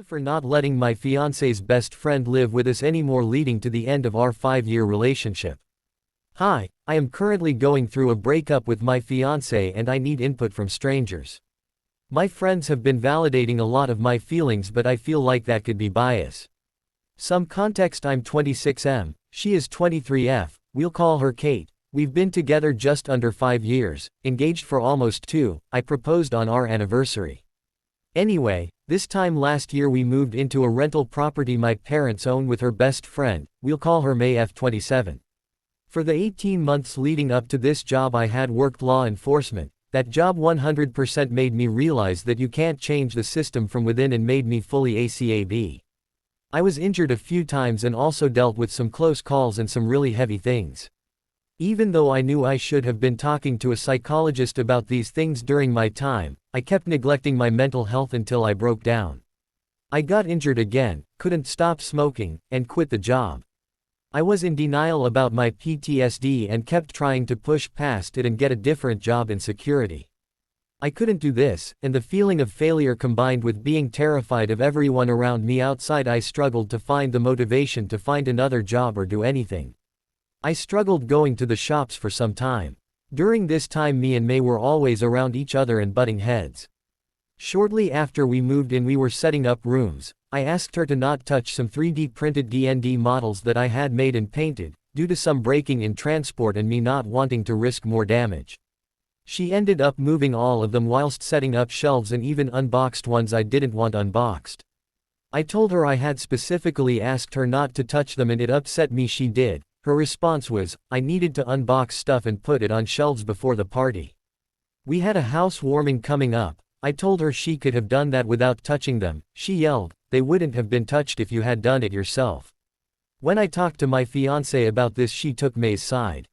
For not letting my fiance's best friend live with us anymore, leading to the end of our 5-year relationship. Hi, I am currently going through a breakup with my fiance and I need input from strangers. My friends have been validating a lot of my feelings, but I feel like that could be bias. Some context: I'm 26M, she is 23F, we'll call her Kate. We've been together just under 5 years, engaged for almost 2, I proposed on our anniversary. Anyway, this time last year we moved into a rental property my parents own with her best friend, we'll call her May F27. For the 18 months leading up to this job I had worked law enforcement. That job 100% made me realize that you can't change the system from within, and made me fully ACAB. I was injured a few times and also dealt with some close calls and some really heavy things. Even though I knew I should have been talking to a psychologist about these things during my time, I kept neglecting my mental health until I broke down. I got injured again, couldn't stop smoking, and quit the job. I was in denial about my PTSD and kept trying to push past it and get a different job in security. I couldn't do this, and the feeling of failure combined with being terrified of everyone around me outside, I struggled to find the motivation to find another job or do anything. I struggled going to the shops for some time. During this time me and May were always around each other and butting heads. Shortly after we moved in we were setting up rooms. I asked her to not touch some 3D printed D&D models that I had made and painted, due to some breaking in transport and me not wanting to risk more damage. She ended up moving all of them whilst setting up shelves, and even unboxed ones I didn't want unboxed. I told her I had specifically asked her not to touch them and it upset me she did. Her response was, I needed to unbox stuff and put it on shelves before the party. We had a housewarming coming up. I told her she could have done that without touching them. She yelled, they wouldn't have been touched if you had done it yourself. When I talked to my fiancé about this, she took May's side.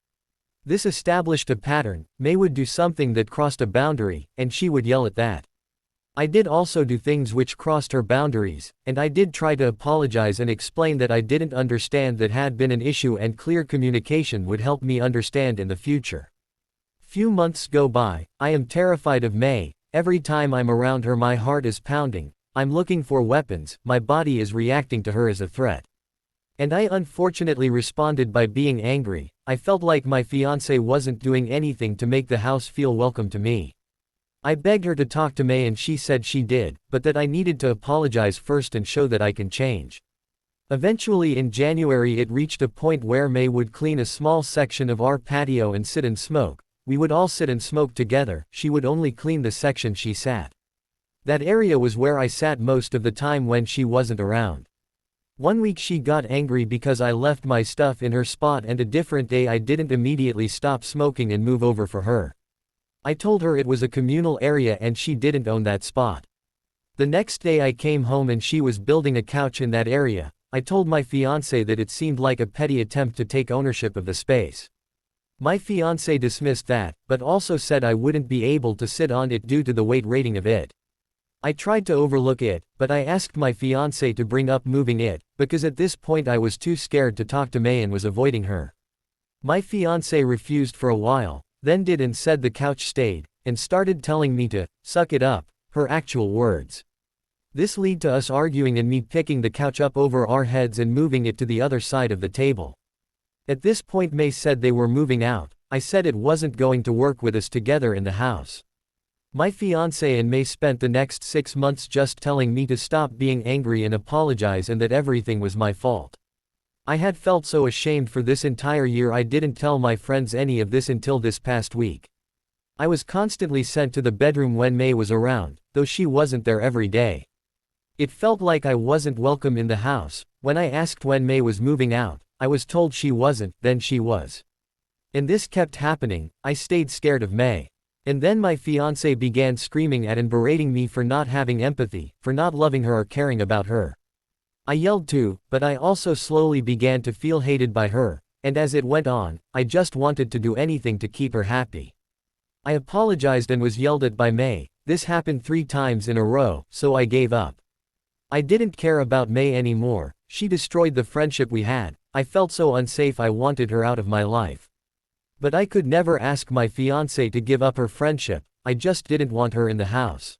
This established a pattern. May would do something that crossed a boundary, and she would yell at that. I did also do things which crossed her boundaries, and I did try to apologize and explain that I didn't understand that had been an issue and clear communication would help me understand in the future. Few months go by, I am terrified of May. Every time I'm around her my heart is pounding. I'm looking for weapons, my body is reacting to her as a threat. And I unfortunately responded by being angry. I felt like my fiancé wasn't doing anything to make the house feel welcome to me. I begged her to talk to May and she said she did, but that I needed to apologize first and show that I can change. Eventually in January it reached a point where May would clean a small section of our patio and sit and smoke. We would all sit and smoke together, she would only clean the section she sat. That area was where I sat most of the time when she wasn't around. One week she got angry because I left my stuff in her spot, and a different day I didn't immediately stop smoking and move over for her. I told her it was a communal area and she didn't own that spot. The next day I came home and she was building a couch in that area. I told my fiancé that it seemed like a petty attempt to take ownership of the space. My fiancé dismissed that, but also said I wouldn't be able to sit on it due to the weight rating of it. I tried to overlook it, but I asked my fiancé to bring up moving it, because at this point I was too scared to talk to May and was avoiding her. My fiancé refused for a while, then did and said the couch stayed, and started telling me to suck it up, her actual words. This led to us arguing and me picking the couch up over our heads and moving it to the other side of the table. At this point May said they were moving out. I said it wasn't going to work with us together in the house. My fiancé and May spent the next 6 months just telling me to stop being angry and apologize and that everything was my fault. I had felt so ashamed for this entire year. I didn't tell my friends any of this until this past week. I was constantly sent to the bedroom when May was around, though she wasn't there every day. It felt like I wasn't welcome in the house. When I asked when May was moving out, I was told she wasn't, then she was. And this kept happening. I stayed scared of May. And then my fiancé began screaming at and berating me for not having empathy, for not loving her or caring about her. I yelled too, but I also slowly began to feel hated by her, and as it went on, I just wanted to do anything to keep her happy. I apologized and was yelled at by May. This happened 3 times in a row, so I gave up. I didn't care about May anymore. She destroyed the friendship we had. I felt so unsafe. I wanted her out of my life. But I could never ask my fiancé to give up her friendship. I just didn't want her in the house.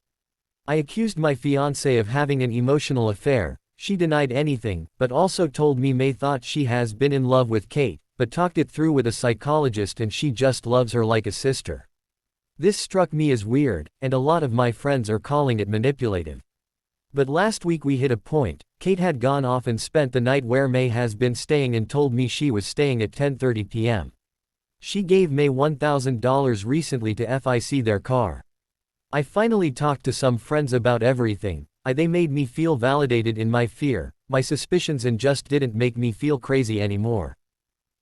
I accused my fiancée of having an emotional affair. She denied anything, but also told me May thought she has been in love with Kate, but talked it through with a psychologist and she just loves her like a sister. This struck me as weird, and a lot of my friends are calling it manipulative. But last week we hit a point. Kate had gone off and spent the night where May has been staying and told me she was staying at 10:30 p.m. She gave May $1,000 recently to FIC their car. I finally talked to some friends about everything. They made me feel validated in my fear, my suspicions, and just didn't make me feel crazy anymore.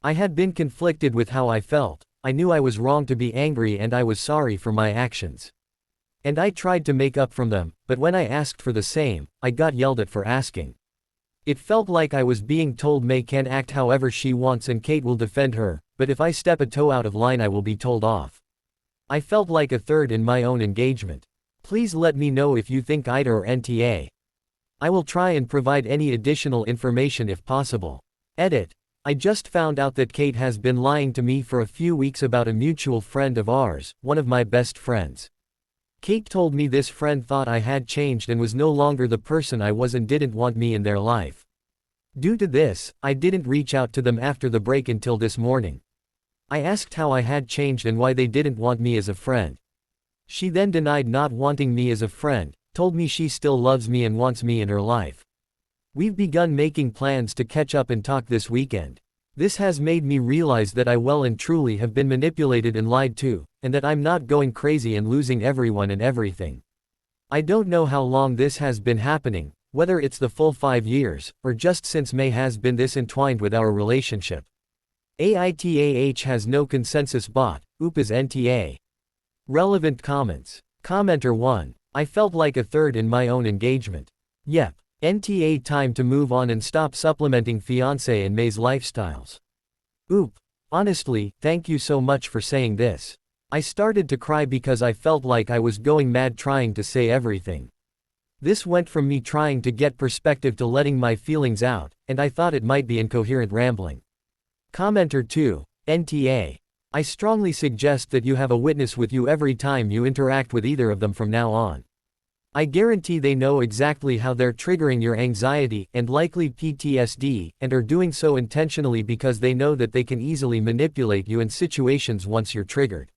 I had been conflicted with how I felt. I knew I was wrong to be angry and I was sorry for my actions. And I tried to make up from them, but when I asked for the same, I got yelled at for asking. It felt like I was being told May can act however she wants and Kate will defend her, but if I step a toe out of line I will be told off. I felt like a third in my own engagement. Please let me know if you think AITAH or NTA. I will try and provide any additional information if possible. Edit. I just found out that Kate has been lying to me for a few weeks about a mutual friend of ours, one of my best friends. Kate told me this friend thought I had changed and was no longer the person I was and didn't want me in their life. Due to this, I didn't reach out to them after the break until this morning. I asked how I had changed and why they didn't want me as a friend. She then denied not wanting me as a friend, told me she still loves me and wants me in her life. We've begun making plans to catch up and talk this weekend. This has made me realize that I well and truly have been manipulated and lied to, and that I'm not going crazy and losing everyone and everything. I don't know how long this has been happening, whether it's the full 5 years, or just since May has been this entwined with our relationship. AITAH has no consensus bot, OOP is NTA. Relevant comments. Commenter 1. I felt like a third in my own engagement. Yep. NTA time to move on and stop supplementing fiancé and May's lifestyles. Oop. Honestly, thank you so much for saying this. I started to cry because I felt like I was going mad trying to say everything. This went from me trying to get perspective to letting my feelings out, and I thought it might be incoherent rambling. Commenter 2. NTA. I strongly suggest that you have a witness with you every time you interact with either of them from now on. I guarantee they know exactly how they're triggering your anxiety and likely PTSD, and are doing so intentionally because they know that they can easily manipulate you in situations once you're triggered.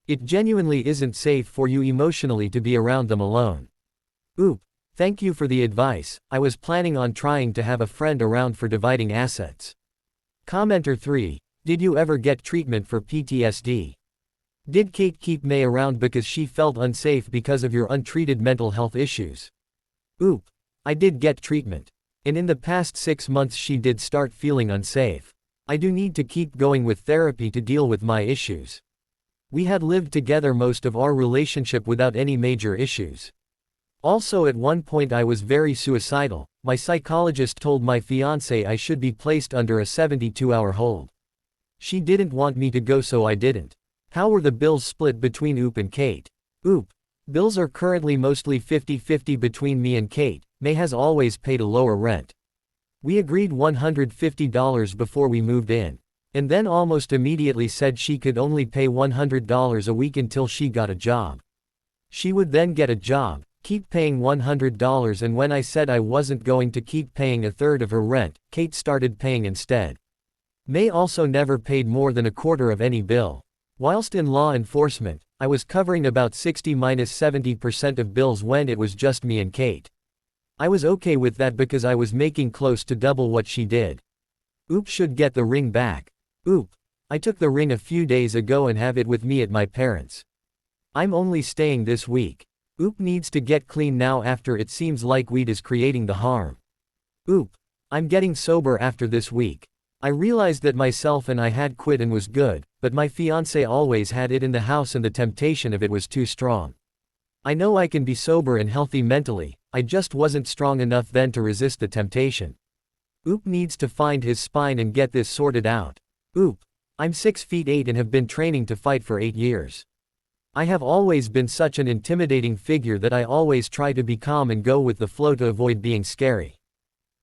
It genuinely isn't safe for you emotionally to be around them alone. Oop. Thank you for the advice. I was planning on trying to have a friend around for dividing assets. Commenter 3. Did you ever get treatment for PTSD? Did Kate keep May around because she felt unsafe because of your untreated mental health issues? Oop. I did get treatment. And in the past 6 months she did start feeling unsafe. I do need to keep going with therapy to deal with my issues. We had lived together most of our relationship without any major issues. Also at one point I was very suicidal. My psychologist told my fiancée I should be placed under a 72-hour hold. She didn't want me to go so I didn't. How were the bills split between Oop and Kate? Oop. Bills are currently mostly 50-50 between me and Kate. May has always paid a lower rent. We agreed $150 before we moved in. And then almost immediately said she could only pay $100 a week until she got a job. She would then get a job, keep paying $100, and when I said I wasn't going to keep paying a third of her rent, Kate started paying instead. May also never paid more than a quarter of any bill. Whilst in law enforcement, I was covering about 60–70% of bills when it was just me and Kate. I was okay with that because I was making close to double what she did. Oop should get the ring back. Oop. I took the ring a few days ago and have it with me at my parents'. I'm only staying this week. Oop needs to get clean now after it seems like weed is creating the harm. Oop. I'm getting sober after this week. I realized that myself and I had quit and was good, but my fiancé always had it in the house and the temptation of it was too strong. I know I can be sober and healthy mentally, I just wasn't strong enough then to resist the temptation. Oop needs to find his spine and get this sorted out. Oop. I'm 6'8" and have been training to fight for 8 years. I have always been such an intimidating figure that I always try to be calm and go with the flow to avoid being scary.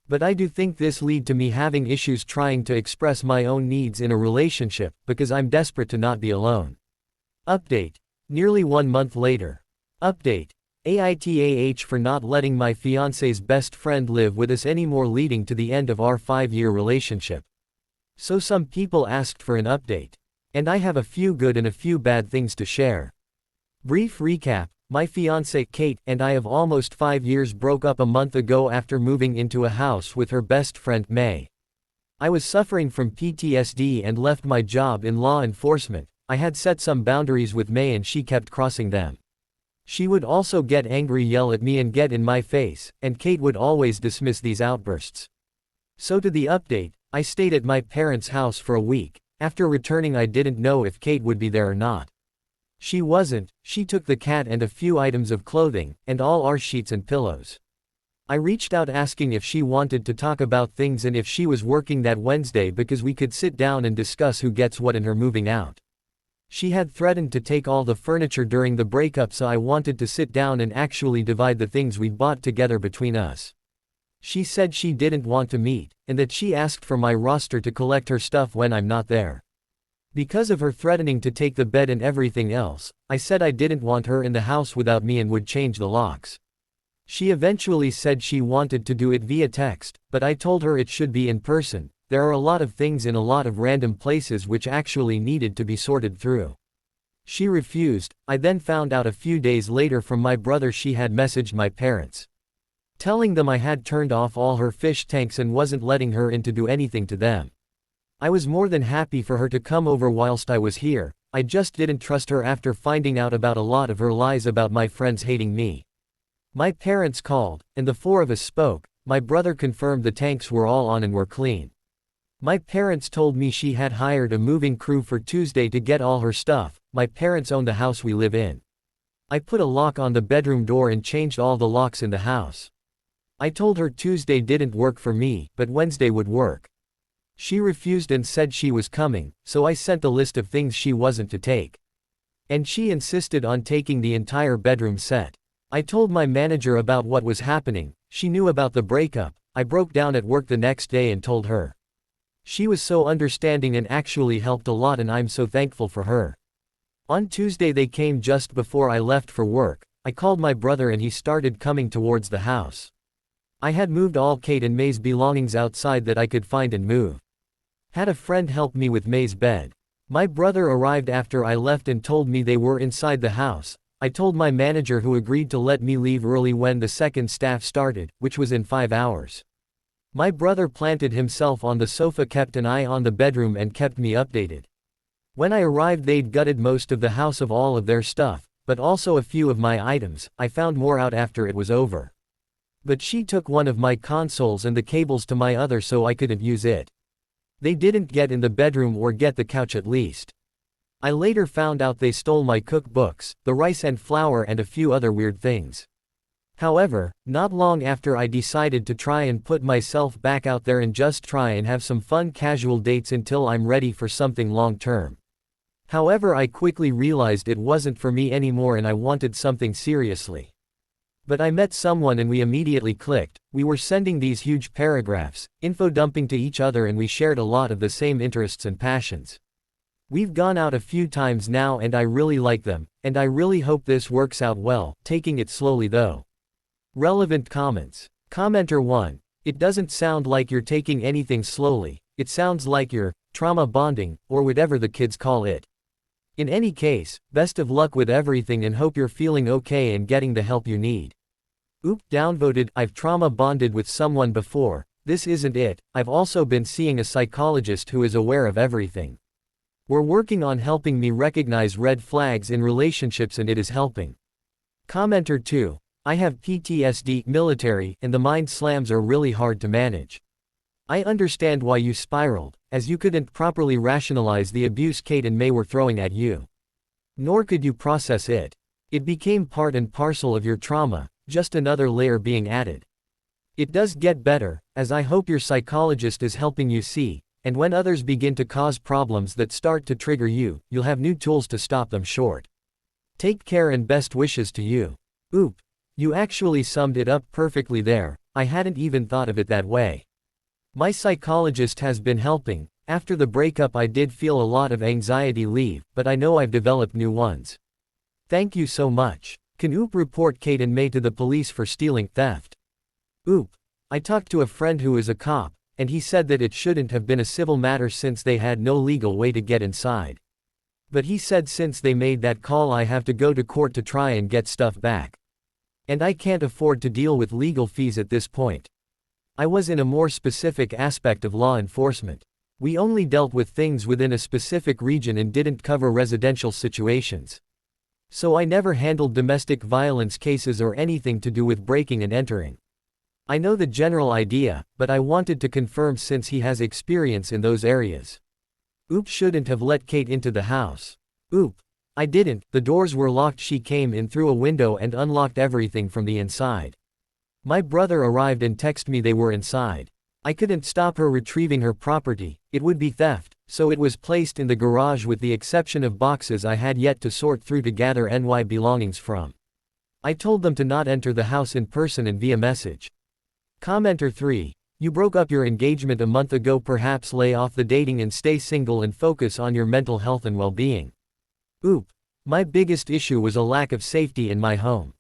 But I do think this lead to me having issues trying to express my own needs in a relationship, because I'm desperate to not be alone. Update. Nearly 1 month later. Update. AITAH for not letting my fiancé's best friend live with us anymore, leading to the end of our 5-year relationship. So some people asked for an update. And I have a few good and a few bad things to share. Brief recap. My fiancée, Kate, and I of almost 5 years broke up a month ago after moving into a house with her best friend, May. I was suffering from PTSD and left my job in law enforcement. I had set some boundaries with May and she kept crossing them. She would also get angry, yell at me and get in my face, and Kate would always dismiss these outbursts. So to the update, I stayed at my parents' house for a week. After returning, I didn't know if Kate would be there or not. She wasn't. She took the cat and a few items of clothing, and all our sheets and pillows. I reached out asking if she wanted to talk about things and if she was working that Wednesday because we could sit down and discuss who gets what in her moving out. She had threatened to take all the furniture during the breakup, so I wanted to sit down and actually divide the things we'd bought together between us. She said she didn't want to meet, and that she asked for my roster to collect her stuff when I'm not there. Because of her threatening to take the bed and everything else, I said I didn't want her in the house without me and would change the locks. She eventually said she wanted to do it via text, but I told her it should be in person. There are a lot of things in a lot of random places which actually needed to be sorted through. She refused. I then found out a few days later from my brother she had messaged my parents, telling them I had turned off all her fish tanks and wasn't letting her in to do anything to them. I was more than happy for her to come over whilst I was here. I just didn't trust her after finding out about a lot of her lies about my friends hating me. My parents called, and the 4 of us spoke. My brother confirmed the tanks were all on and were clean. My parents told me she had hired a moving crew for Tuesday to get all her stuff. My parents own the house we live in. I put a lock on the bedroom door and changed all the locks in the house. I told her Tuesday didn't work for me, but Wednesday would work. She refused and said she was coming, so I sent the list of things she wasn't to take. And she insisted on taking the entire bedroom set. I told my manager about what was happening. She knew about the breakup. I broke down at work the next day and told her. She was so understanding and actually helped a lot, and I'm so thankful for her. On Tuesday they came just before I left for work. I called my brother and he started coming towards the house. I had moved all Kate and May's belongings outside that I could find and move. Had a friend help me with May's bed. My brother arrived after I left and told me they were inside the house. I told my manager, who agreed to let me leave early when the second staff started, which was in 5 hours. My brother planted himself on the sofa, kept an eye on the bedroom and kept me updated. When I arrived they'd gutted most of the house of all of their stuff, but also a few of my items. I found more out after it was over. But she took one of my consoles and the cables to my other, so I couldn't use it. They didn't get in the bedroom or get the couch at least. I later found out they stole my cookbooks, the rice and flour and a few other weird things. However, not long after I decided to try and put myself back out there and just try and have some fun casual dates until I'm ready for something long term. However, I quickly realized it wasn't for me anymore and I wanted something seriously. But I met someone and we immediately clicked. We were sending these huge paragraphs, info dumping to each other, and we shared a lot of the same interests and passions. We've gone out a few times now and I really like them, and I really hope this works out well, taking it slowly though. Relevant comments. Commenter 1. It doesn't sound like you're taking anything slowly, it sounds like you're trauma bonding, or whatever the kids call it. In any case, best of luck with everything and hope you're feeling okay and getting the help you need. Oop, downvoted. I've trauma bonded with someone before. This isn't it. I've also been seeing a psychologist who is aware of everything. We're working on helping me recognize red flags in relationships and it is helping. Commenter 2. I have PTSD, military, and the mind slams are really hard to manage. I understand why you spiraled, as you couldn't properly rationalize the abuse Kate and May were throwing at you. Nor could you process it. It became part and parcel of your trauma. Just another layer being added. It does get better, as I hope your psychologist is helping you see, and when others begin to cause problems that start to trigger you, you'll have new tools to stop them short. Take care and best wishes to you. Oop. You actually summed it up perfectly there. I hadn't even thought of it that way. My psychologist has been helping. After the breakup I did feel a lot of anxiety leave, but I know I've developed new ones. Thank you so much. Can Oop report Kate and May to the police for stealing theft? Oop. I talked to a friend who is a cop, and he said that it shouldn't have been a civil matter since they had no legal way to get inside. But he said since they made that call I have to go to court to try and get stuff back. And I can't afford to deal with legal fees at this point. I was in a more specific aspect of law enforcement. We only dealt with things within a specific region and didn't cover residential situations. So I never handled domestic violence cases or anything to do with breaking and entering. I know the general idea, but I wanted to confirm since he has experience in those areas. Oop shouldn't have let Kate into the house. Oop. I didn't, the doors were locked. She came in through a window and unlocked everything from the inside. My brother arrived and texted me they were inside. I couldn't stop her retrieving her property, it would be theft, so it was placed in the garage with the exception of boxes I had yet to sort through to gather NY belongings from. I told them to not enter the house in person and via message. Commenter 3. You broke up your engagement a month ago, perhaps lay off the dating and stay single and focus on your mental health and well-being. Oop. My biggest issue was a lack of safety in my home.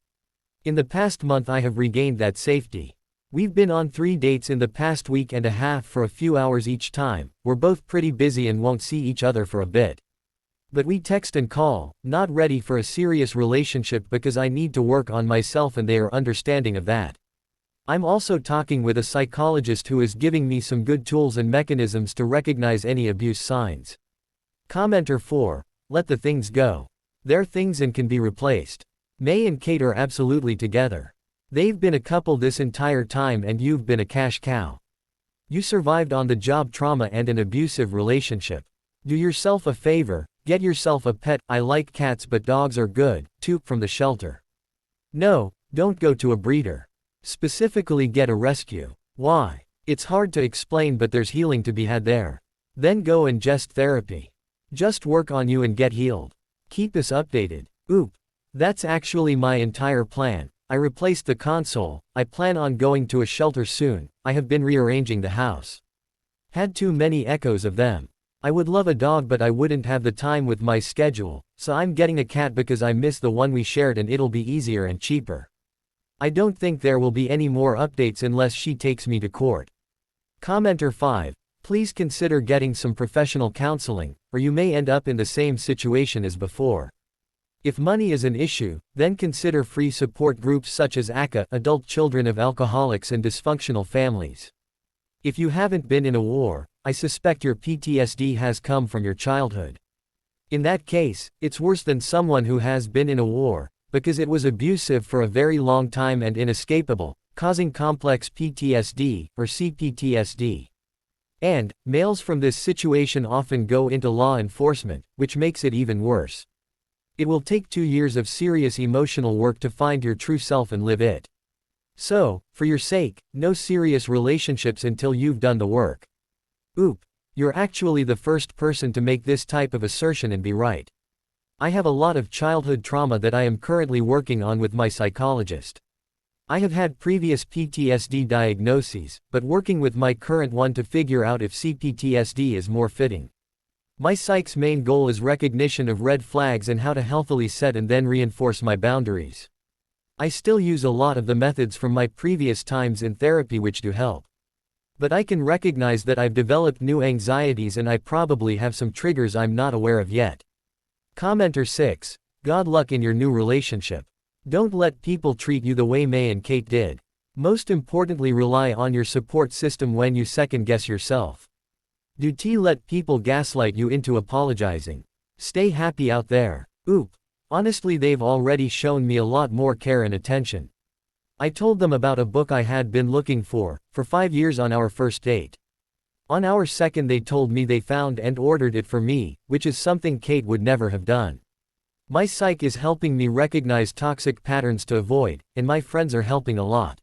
In the past month I have regained that safety. We've been on 3 dates in the past week and a half for a few hours each time. We're both pretty busy and won't see each other for a bit. But we text and call, not ready for a serious relationship because I need to work on myself and they are understanding of that. I'm also talking with a psychologist who is giving me some good tools and mechanisms to recognize any abuse signs. Commenter 4. Let the things go. They're things and can be replaced. May and Kate are absolutely together. They've been a couple this entire time and you've been a cash cow. You survived on the job trauma and an abusive relationship. Do yourself a favor, get yourself a pet. I like cats but dogs are good, too, from the shelter. No, don't go to a breeder. Specifically get a rescue. Why? It's hard to explain but there's healing to be had there. Then go and ingest therapy. Just work on you and get healed. Keep us updated. Oop. That's actually my entire plan. I replaced the console. I plan on going to a shelter soon. I have been rearranging the house. Had too many echoes of them. I would love a dog but I wouldn't have the time with my schedule, so I'm getting a cat because I miss the one we shared and it'll be easier and cheaper. I don't think there will be any more updates unless she takes me to court. Commenter 5. Please consider getting some professional counseling, or you may end up in the same situation as before. If money is an issue, then consider free support groups such as AITAH, Adult Children of Alcoholics and Dysfunctional Families. If you haven't been in a war, I suspect your PTSD has come from your childhood. In that case, it's worse than someone who has been in a war, because it was abusive for a very long time and inescapable, causing complex PTSD, or CPTSD. And, males from this situation often go into law enforcement, which makes it even worse. It will take 2 years of serious emotional work to find your true self and live it. So, for your sake, no serious relationships until you've done the work. Oop. You're actually the first person to make this type of assertion and be right. I have a lot of childhood trauma that I am currently working on with my psychologist. I have had previous PTSD diagnoses, but working with my current one to figure out if CPTSD is more fitting. My psych's main goal is recognition of red flags and how to healthily set and then reinforce my boundaries. I still use a lot of the methods from my previous times in therapy which do help. But I can recognize that I've developed new anxieties and I probably have some triggers I'm not aware of yet. Commenter 6. God luck in your new relationship. Don't let people treat you the way May and Kate did. Most importantly, rely on your support system when you second guess yourself. Do let people gaslight you into apologizing. Stay happy out there. Oop. Honestly, they've already shown me a lot more care and attention. I told them about a book I had been looking for 5 years on our first date. On our second they told me they found and ordered it for me, which is something Kate would never have done. My psych is helping me recognize toxic patterns to avoid, and my friends are helping a lot.